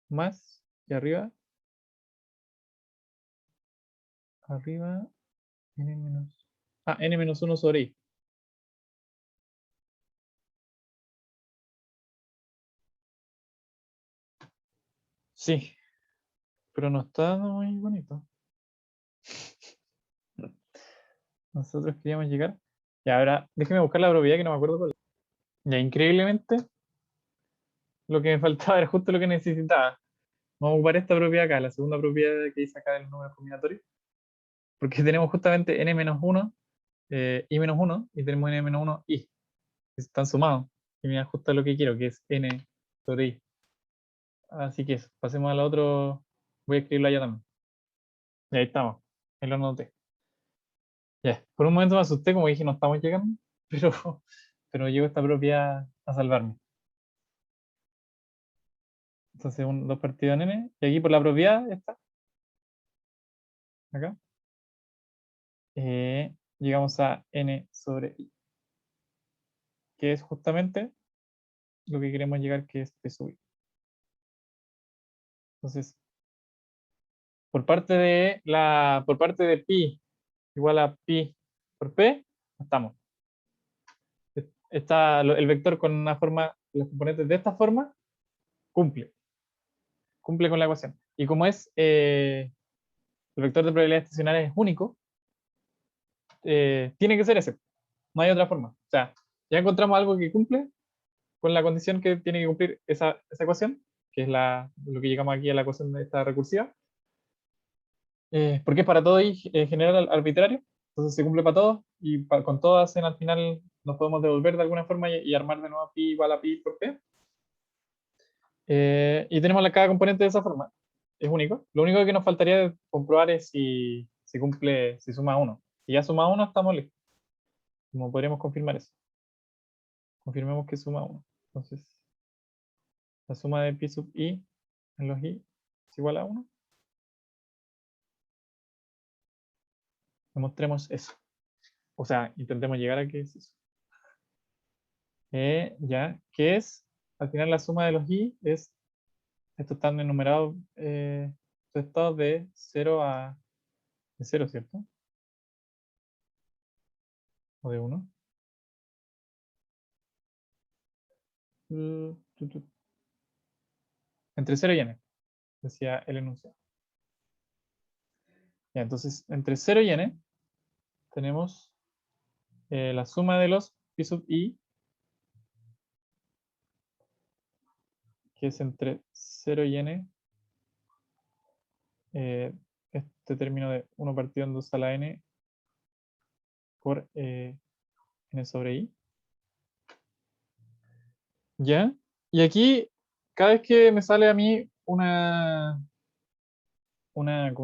Más. Y arriba. Arriba. N menos. N menos 1 sobre i. Sí, pero no está muy bonito. Nosotros queríamos llegar. Y ahora, déjeme buscar la propiedad que no me acuerdo cuál es. Ya, increíblemente, lo que me faltaba era justo lo que necesitaba. Vamos a ocupar esta propiedad acá, la segunda propiedad que dice acá del número combinatorio, porque tenemos justamente n-1, i-1, y tenemos n-1, i, que están sumados, y me ajusta lo que quiero, que es n sobre i. Así que eso, pasemos al otro, voy a escribirlo allá también. Y ahí estamos, ahí lo anoté. Ya, por un momento me asusté, como dije, no estamos llegando, pero llegó esta propiedad a salvarme. Entonces, dos partidos en n, y aquí por la propiedad está, acá, llegamos a n sobre i, que es justamente lo que queremos llegar, que es p sub i. Entonces, por parte de pi igual a pi por p, estamos. Está el vector con una forma, los componentes de esta forma, cumple con la ecuación. Y como es el vector de probabilidades estacionarias es único, tiene que ser ese. No hay otra forma. O sea, ya encontramos algo que cumple con la condición que tiene que cumplir esa ecuación, que es lo que llegamos aquí a la ecuación de esta recursiva, porque es para todo y general arbitrario, entonces se cumple para todos y con todas al final nos podemos devolver de alguna forma y armar de nuevo pi igual a pi por p. Y tenemos cada componente de esa forma, es único. Lo único que nos faltaría comprobar es si cumple, si suma 1. Si ya suma 1, estamos listos. Como podríamos confirmar eso. Confirmemos que suma 1. Entonces, la suma de pi sub i en los i es igual a 1. Demostremos eso. O sea, intentemos llegar a qué es eso. Ya, ¿qué es? Al final la suma de los i es, estos están enumerados, estados de 0 a de 0, ¿cierto? O de 1. Entre 0 y n, decía el enunciado. Ya, entonces, entre 0 y n tenemos la suma de los pi sub i, que es entre 0 y n, este término de 1 partido en 2 a la n por n sobre i. ¿Ya? Y aquí, cada vez que me sale a mí ¿cómo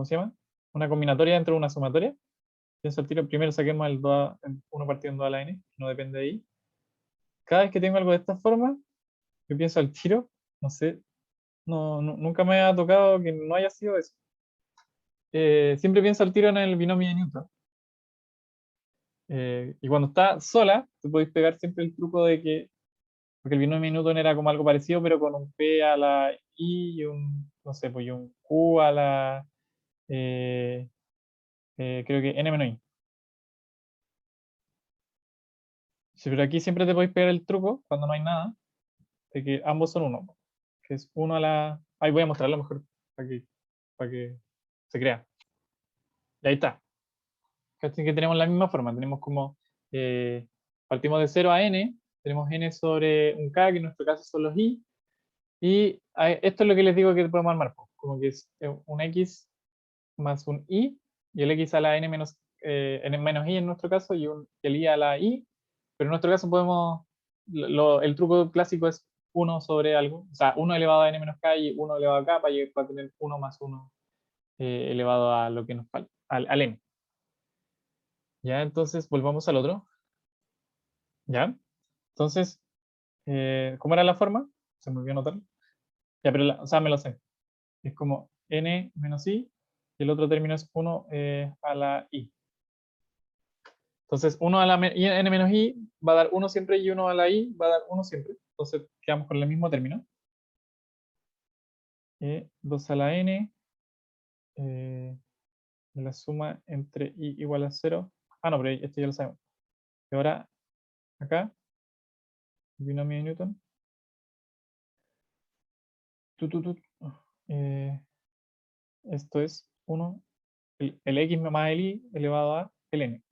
se llama? Una combinatoria dentro de una sumatoria, pienso al tiro, primero saquemos el 1 partido en 2 a la n, que no depende de i. Cada vez que tengo algo de esta forma, yo pienso al tiro, no sé, nunca me ha tocado que no haya sido eso. Siempre pienso al tiro en el binomio de Newton. Y cuando está sola, tú podéis pegar siempre el truco de que, porque el binomio de Newton era como algo parecido, pero con un p a la i y un, no sé, pues y un q a la, eh, creo que n menos i. Sí, pero aquí siempre te podéis pegar el truco, cuando no hay nada, de que ambos son uno, que es 1 a la... Ahí voy a mostrarlo mejor, para que se crea. Y ahí está. ¿Cachai? Que tenemos la misma forma, tenemos como, eh, partimos de 0 a n, tenemos n sobre un k, que en nuestro caso son los i, y esto es lo que les digo que podemos armar, pues, como que es un x más un i, y el x a la n menos i en nuestro caso, y el i a la i, pero en nuestro caso podemos, el truco clásico es 1 sobre algo, o sea, 1 elevado a n menos k y 1 elevado a k para tener 1 más 1 elevado a lo que nos falta, al n. Ya, entonces volvamos al otro. ¿Ya? Entonces, ¿cómo era la forma? Se me olvidó anotar. Ya, pero, o sea, me lo sé. Es como n menos i, y el otro término es 1 a la i. Entonces, 1 a la n menos i va a dar 1 siempre, y 1 a la i va a dar 1 siempre. Entonces, quedamos con el mismo término. 2 a la n, la suma entre i igual a 0. Ah, no, pero esto ya lo sabemos. Y ahora, acá, el binomio de Newton. Tu, tu, tu, eh, Esto es 1, el x más el i elevado a el n.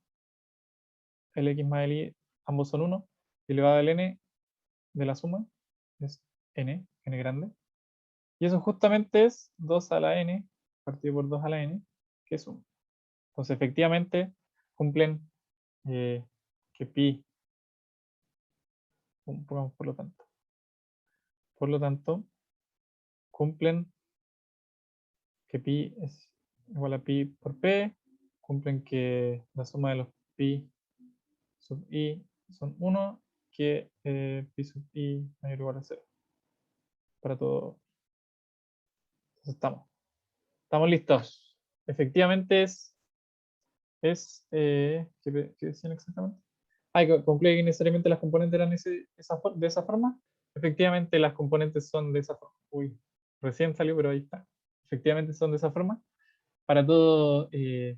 El x más el y, ambos son 1, y elevado al n de la suma es n grande. Y eso justamente es 2 a la n, partido por 2 a la n, que es 1. Entonces, efectivamente, cumplen que pi, pongamos por lo tanto, cumplen que pi es igual a pi por p, cumplen que la suma de los pi sub i son 1, que pi sub i mayor o igual a 0. Para todo. Entonces estamos listos. Efectivamente ¿qué decían exactamente? Concluye que necesariamente las componentes eran de esa forma. Efectivamente las componentes son de esa forma. Uy, recién salió, pero ahí está. Efectivamente son de esa forma. Para todo i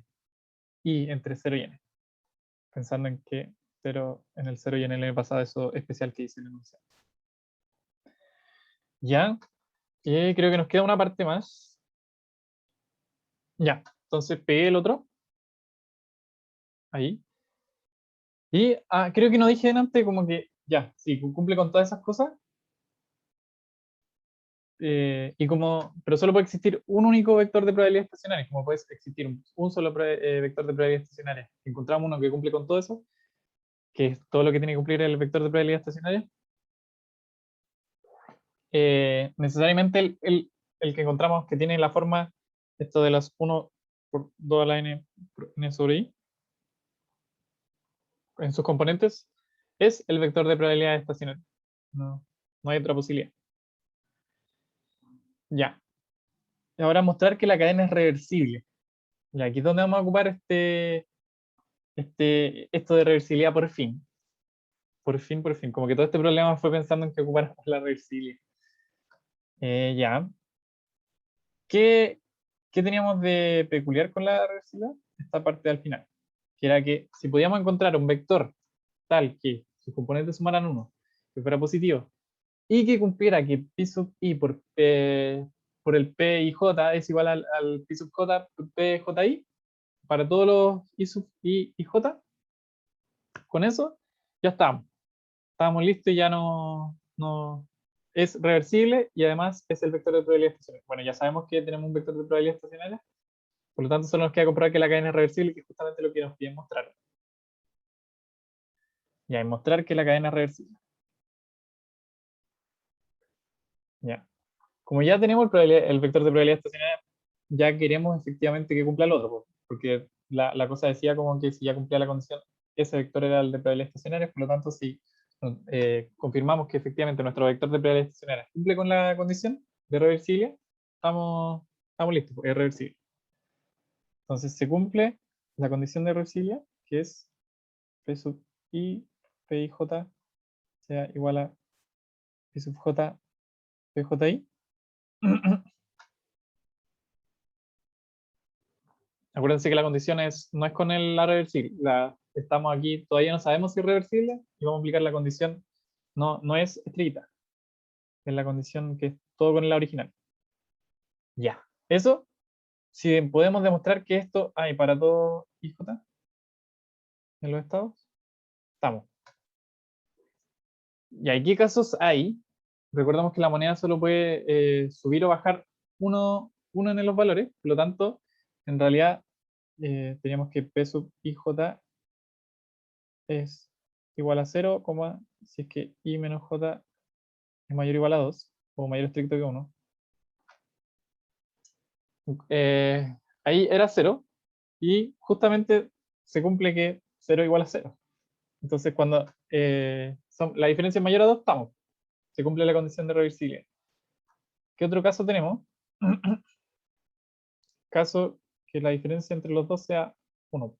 entre 0 y n. Pensando en que en el 0 y en el n pasado eso especial que hice el enunciado. Ya, creo que nos queda una parte más. Ya, entonces pegué el otro. Ahí. Y creo que no dije antes como que ya, sí, cumple con todas esas cosas. Pero solo puede existir un único vector de probabilidad estacionaria, como puede existir un solo vector de probabilidad estacionaria. Si encontramos uno que cumple con todo eso, que es todo lo que tiene que cumplir el vector de probabilidad estacionaria, necesariamente el que encontramos que tiene la forma, esto de las 1 por 2 a la n, n sobre i, en sus componentes, es el vector de probabilidad estacionaria. No, no hay otra posibilidad. Ya. Y ahora mostrar que la cadena es reversible. Y aquí es donde vamos a ocupar esto de reversibilidad por fin. Por fin. Como que todo este problema fue pensando en que ocupáramos la reversibilidad. Ya. ¿Qué, ¿Qué teníamos de peculiar con la reversibilidad? Esta parte al final. Que era que si podíamos encontrar un vector tal que sus componentes sumaran 1, que fuera positivo, y que cumpliera que pi sub i por el p y j es igual al pi sub j por p j para todos los i sub i y j, con eso ya estábamos listos y ya no es reversible y además es el vector de probabilidad estacionaria. Bueno, ya sabemos que tenemos un vector de probabilidad estacionaria, por lo tanto solo nos queda comprobar que la cadena es reversible, que es justamente lo que nos piden mostrar. Ya, y mostrar que la cadena es reversible. Ya. Como ya tenemos el vector de probabilidad estacionaria, ya queremos efectivamente que cumpla el otro, porque la cosa decía como que si ya cumplía la condición, ese vector era el de probabilidad estacionaria, por lo tanto, si confirmamos que efectivamente nuestro vector de probabilidad estacionaria cumple con la condición de reversibilidad, estamos listos, es reversible. Entonces se cumple la condición de reversibilidad, que es P sub I, P i J sea igual a P sub J, P J I. Acuérdense que la condición no es con la reversible. Estamos aquí, todavía no sabemos si es reversible y vamos a aplicar la condición. No es estricta. Es la condición que es todo con la original. Ya. Eso, si podemos demostrar que esto hay para todo IJ en los estados, estamos. ¿Y hay qué casos hay? Recordemos que la moneda solo puede subir o bajar uno en los valores, por lo tanto, en realidad teníamos que P sub IJ es igual a 0, si es que I menos J es mayor o igual a 2, o mayor estricto que 1. Ahí era 0, y justamente se cumple que 0 igual a 0. Entonces, cuando la diferencia es mayor a 2, estamos. Se cumple la condición de reversibilidad. ¿Qué otro caso tenemos? Caso que la diferencia entre los dos sea 1.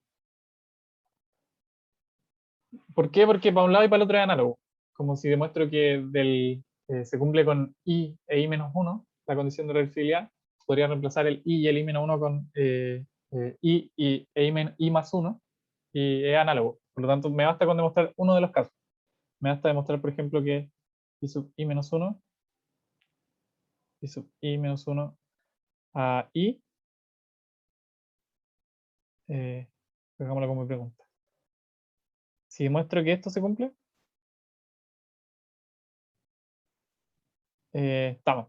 ¿Por qué? Porque para un lado y para el otro es análogo. Como si demuestro que se cumple con i e i menos 1, la condición de reversibilidad, podría reemplazar el i y el i menos 1 con i i más 1, y es análogo. Por lo tanto, me basta con demostrar uno de los casos. Me basta demostrar, por ejemplo, que i sub i menos 1, i sub i menos 1 a i, hagámoslo como pregunta. Si demuestro que esto se cumple, estamos.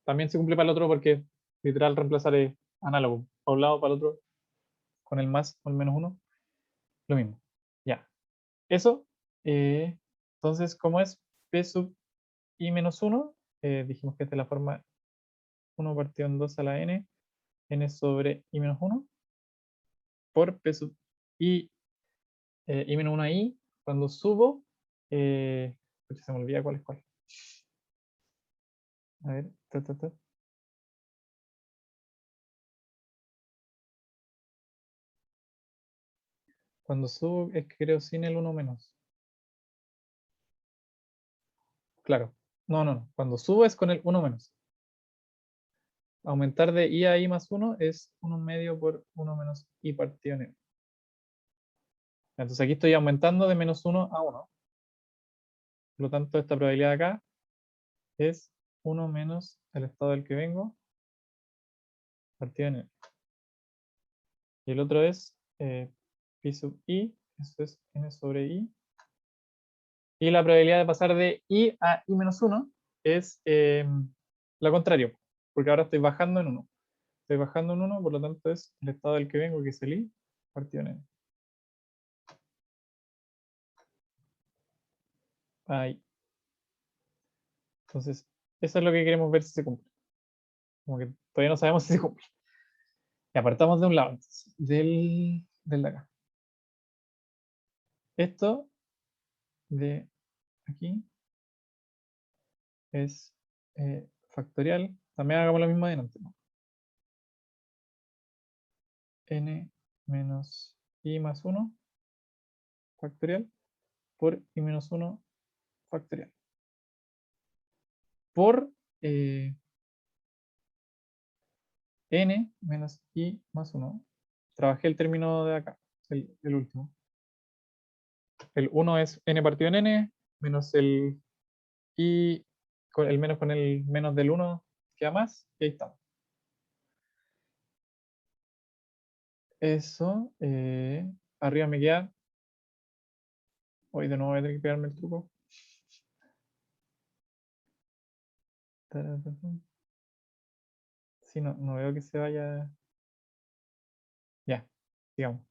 también se cumple para el otro porque literal reemplazar es análogo. Para un lado, para el otro, con el más o el menos uno, lo mismo. Ya. Eso, entonces, como es P sub I menos 1, dijimos que esta es la forma 1 partido en 2 a la n sobre I menos 1, por P sub I, I menos 1 a I, cuando subo, se me olvida cuál es cuál. A ver, Cuando subo es que creo sin el 1 menos. Claro. No. Cuando subo es con el 1 menos. Aumentar de I a I más 1 es 1 medio por 1 menos I partido en N. Entonces aquí estoy aumentando de menos 1 a 1. Por lo tanto, esta probabilidad de acá es 1 menos el estado del que vengo partido en N. Y el otro es pi sub I, eso es N sobre I. Y la probabilidad de pasar de I a I menos 1 es la contraria, porque ahora estoy bajando en 1. Estoy bajando en 1, por lo tanto es el estado del que vengo, que es el I, partido en N. Ahí. Entonces, eso es lo que queremos ver si se cumple. Como que todavía no sabemos si se cumple. Y apartamos de un lado, entonces, del de acá. Esto de aquí es factorial. También hagamos lo mismo de delante, ¿no? N menos I más 1 factorial por I menos 1 factorial. Por N menos I más 1. Trabajé el término de acá, el último. El 1 es N partido en N, menos el I, el menos con el menos del 1 queda más, y ahí estamos. Eso, arriba me queda. Hoy de nuevo voy a tener que pegarme el truco. Sí, no veo que se vaya. Ya, digamos.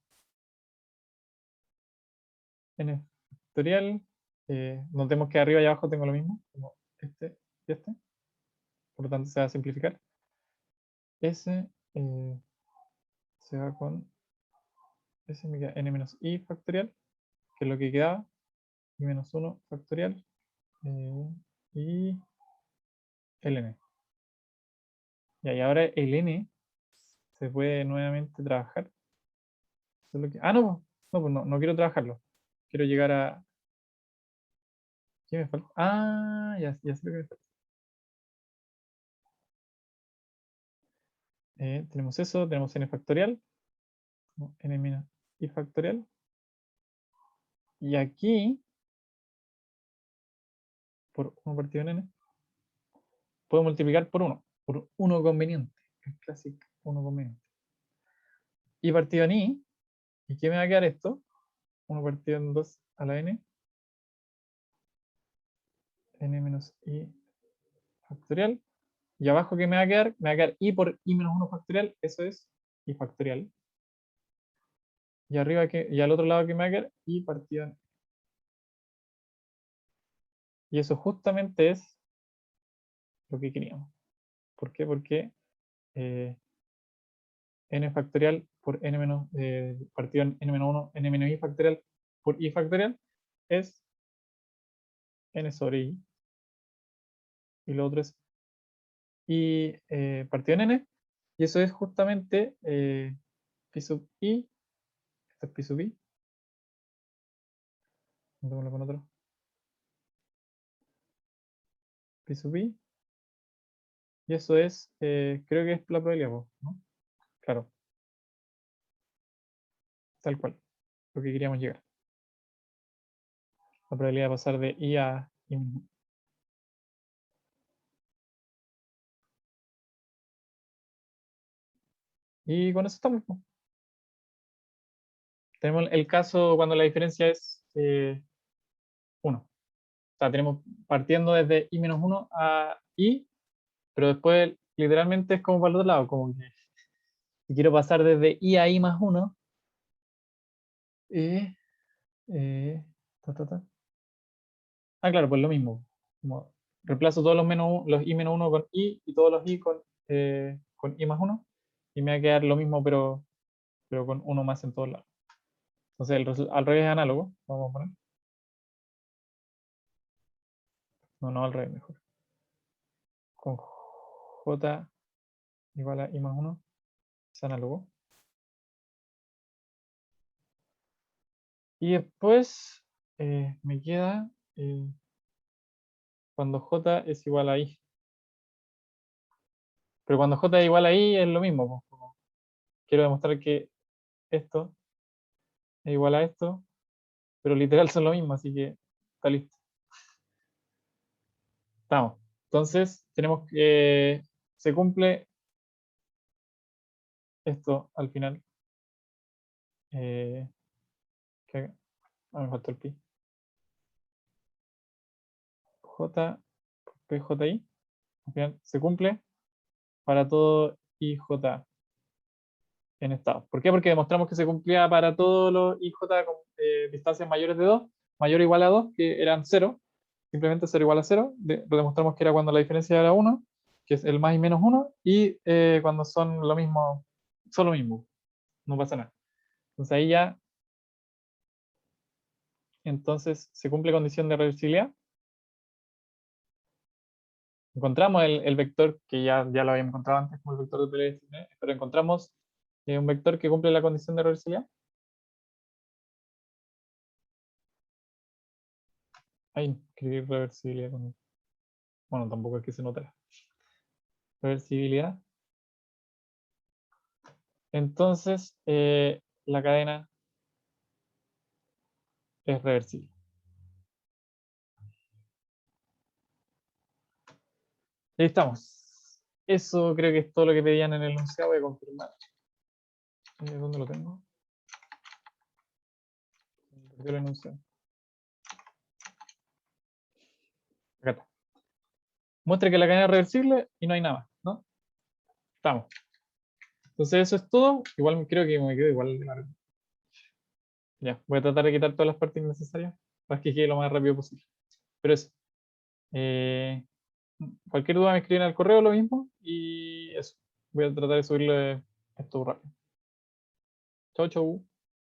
N factorial. Notemos que arriba y abajo tengo lo mismo, como este y este. Por lo tanto, se va a simplificar. S se va con S me queda N menos I factorial, que es lo que quedaba. I menos 1 factorial. Y el N. Y ahora el N se puede nuevamente trabajar. No quiero trabajarlo. Quiero llegar a. ¿Qué me falta? Ya sé lo que me falta. Tenemos eso, tenemos n factorial, n menos i factorial. Y aquí, por 1 partido en n, puedo multiplicar por 1 conveniente. El clásico 1 conveniente. Y partido en i, ¿y qué me va a quedar esto? 1 partido en 2 a la n menos i factorial. Y abajo, ¿qué me va a quedar? Me va a quedar i por i menos 1 factorial, eso es i factorial. Y arriba, y al otro lado, ¿qué me va a quedar? I partido en. Y eso justamente es lo que queríamos. ¿Por qué? Porque n factorial por n menos, partido en n menos 1, n menos i factorial por i factorial es n sobre i. Y lo otro es i partido en n. Y eso es justamente pi sub i. Esto es pi sub i. Juntémoslo con otro. Pi sub i. Y eso es, creo que es la probabilidad, ¿no? Claro. Tal cual. Lo que queríamos llegar. La probabilidad de pasar de i a i mismo. Y con eso estamos. Tenemos el caso cuando la diferencia es 1. O sea, tenemos partiendo desde i menos 1 a i, pero después literalmente es como para el otro lado, como que si quiero pasar desde i a i más 1, eh, eh, ta, ta, ta. Ah, claro, pues lo mismo. Como reemplazo todos los i menos 1 con i y todos los i con i más 1 y me va a quedar lo mismo, pero con uno más en todos lados. Entonces al revés es análogo. Vamos a poner. No, al revés, mejor. Con j igual a i más 1 es análogo. Y después me queda cuando j es igual a i. Pero cuando j es igual a i es lo mismo, pues, como quiero demostrar que esto es igual a esto, pero literal son lo mismo, así que está listo. Estamos. Entonces, tenemos que se cumple esto al final. Que, me faltó el pi. J, PJI, al final se cumple para todo IJ en estado. ¿Por qué? Porque demostramos que se cumplía para todos los IJ con distancias mayores de 2, mayor o igual a 2, que eran 0, simplemente 0 igual a 0. Lo demostramos que era cuando la diferencia era 1, que es el más y menos 1, y cuando son lo mismo, son lo mismo, no pasa nada. Entonces ahí ya, entonces se cumple condición de reversibilidad. Encontramos el vector que ya lo habíamos encontrado antes como el vector de PLS, pero encontramos un vector que cumple la condición de reversibilidad. Ahí, escribir reversibilidad. Bueno, tampoco es que se note. Reversibilidad. Entonces, la cadena es reversible. Ahí estamos. Eso creo que es todo lo que pedían en el enunciado. Voy a confirmar. ¿Dónde lo tengo? El enunciado. Acá está. Muestra que la cadena es reversible y no hay nada más, ¿no? Estamos. Entonces eso es todo. Igual creo que me quedo igual de largo. Ya, voy a tratar de quitar todas las partes innecesarias para que quede lo más rápido posible. Pero eso. Eh, Cualquier duda me escriben al correo lo mismo y eso. Voy a tratar de subirle esto rápido. Chau, chau.